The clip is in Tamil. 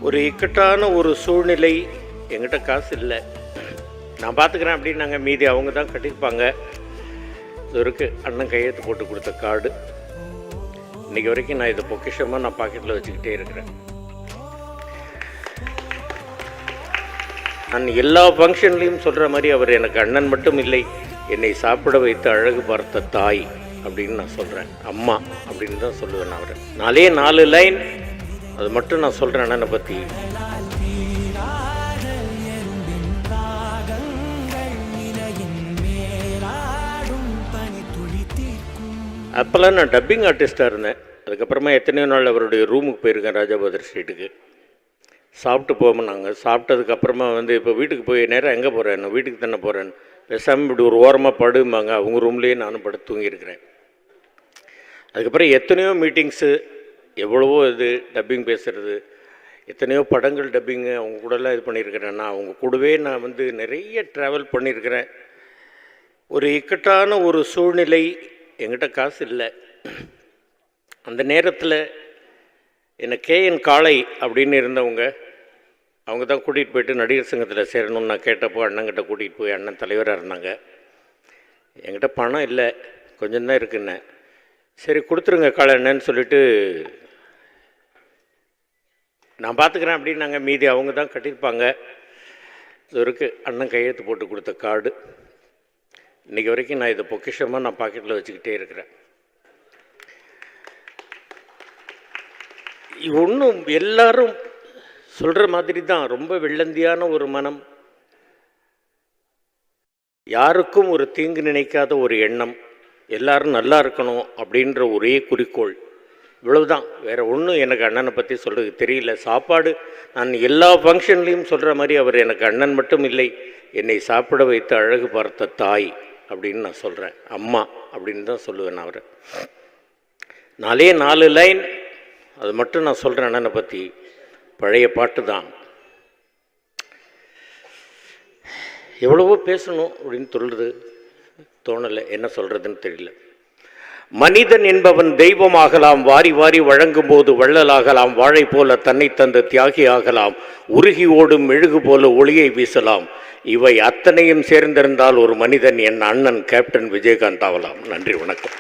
ஒரு இக்கட்டான ஒரு சூழ்நிலை, என்கிட்ட காசு இல்லை, நான் பார்த்துக்கிறேன் அப்படின்னாங்க. மீதி அவங்க தான் கட்டியிருப்பாங்க. இது இருக்குது அண்ணன் கையெழுத்து போட்டு கொடுத்த கார்டு. இன்றைக்கி வரைக்கும் நான் இதை பொக்கிஷமாக நான் பாக்கெட்டில் வச்சுக்கிட்டே இருக்கிறேன். நான் எல்லா ஃபங்க்ஷன்லேயும் சொல்கிற மாதிரி அவர் எனக்கு அண்ணன் மட்டும் இல்லை, என்னை சாப்பிட வைத்து அழகு பார்த்த தாய் அப்படின்னு நான் சொல்கிறேன். அம்மா அப்படின்னு தான் சொல்லுவேன். நான் அவரை 4 லைன் அது மட்டும் நான் சொல்கிறேன் அண்ணனை பற்றி. அப்போல்லாம் நான் டப்பிங் ஆர்டிஸ்ட்டாக இருந்தேன். அதுக்கப்புறமா எத்தனையோ நாள் அவருடைய ரூமுக்கு போயிருக்கேன், ராஜாபாதர் ஸ்ட்ரீட்டுக்கு. சாப்பிட்டு போவோம். நாங்கள் சாப்பிட்டதுக்கப்புறமா இப்போ வீட்டுக்கு போய் நேரம் எங்கே போகிறேன், நான் வீட்டுக்கு தானே போகிறேன், பேசாமல் இப்படி ஒரு ஓரமாக படும்பாங்க. அவங்க ரூம்லேயே நானும் படுத்து தூங்கியிருக்கிறேன். அதுக்கப்புறம் எத்தனையோ மீட்டிங்ஸு, எவ்வளவோ இது டப்பிங் பேசுகிறது, எத்தனையோ படங்கள் டப்பிங்கு அவங்க கூடலாம் இது பண்ணியிருக்கிறேன். நான் அவங்க கூடவே நான் நிறைய ட்ராவல் பண்ணியிருக்கிறேன். ஒரு இக்கட்டான ஒரு சூழ்நிலை, என்கிட்ட காசு இல்லை. அந்த நேரத்தில் என்னை கேஎன் காளை அப்படின்னு இருந்தவங்க, அவங்க தான் கூட்டிகிட்டு போயிட்டு நடிகர் சங்கத்தில் சேரணும்னு நான் கேட்டப்போ அண்ணங்கிட்ட கூட்டிகிட்டு போய் அண்ணன் தலைவராக இருந்தாங்க. என்கிட்ட பணம் இல்லை, கொஞ்சம் தான் இருக்குன்னு. சரி கொடுத்துருங்க காளை என்னன்னு சொல்லிவிட்டு நான் பார்த்துக்கிறேன் அப்படின்னாங்க. மீதி அவங்க தான் கட்டியிருப்பாங்க. இது இருக்குது அண்ணன் கையெழுத்து போட்டு கொடுத்த கார்டு. இன்றைக்கி வரைக்கும் நான் இதை பொக்கிஷமாக நான் பாக்கெட்டில் வச்சுக்கிட்டே இருக்கிறேன். ஒன்றும் எல்லாரும் சொல்கிற மாதிரி தான், ரொம்ப வெள்ளந்தியான ஒரு மனம், யாருக்கும் ஒரு தீங்கு நினைக்காத ஒரு எண்ணம், எல்லாரும் நல்லா இருக்கணும் அப்படின்ற ஒரே குறிக்கோள், இவ்வளவுதான். வேறு ஒன்றும் எனக்கு அண்ணனை பற்றி சொல்கிறது தெரியல. சாப்பாடு நான் எல்லா ஃபங்க்ஷன்லேயும் சொல்கிற மாதிரி அவர் எனக்கு அண்ணன் மட்டும் இல்லை, என்னை சாப்பிட வைத்து அழகு பார்த்த தாய் அப்படின்னு நான் சொல்கிறேன். அம்மா அப்படின்னு தான் சொல்லுவேன். நான் அவரை 4 லைன் அது மட்டும் நான் சொல்கிறேன் அண்ணனை பற்றி. பழைய பாட்டு தான். எவ்வளவோ பேசணும் அப்படின்னு தோணலை, என்ன சொல்கிறதுன்னு தெரியல. மனிதன் என்பவன் தெய்வமாகலாம், வாரி வாரி வழங்கும் போது வள்ளலாகலாம், வாழை போல தன்னை தந்து தியாகி ஆகலாம், உருகி ஓடும் மெழுகு போல ஒளியை வீசலாம். இவை அத்தனையும் சேர்ந்திருந்தால் ஒரு மனிதன் என் அண்ணன் கேப்டன் விஜயகாந்த் ஆகலாம். நன்றி, வணக்கம்.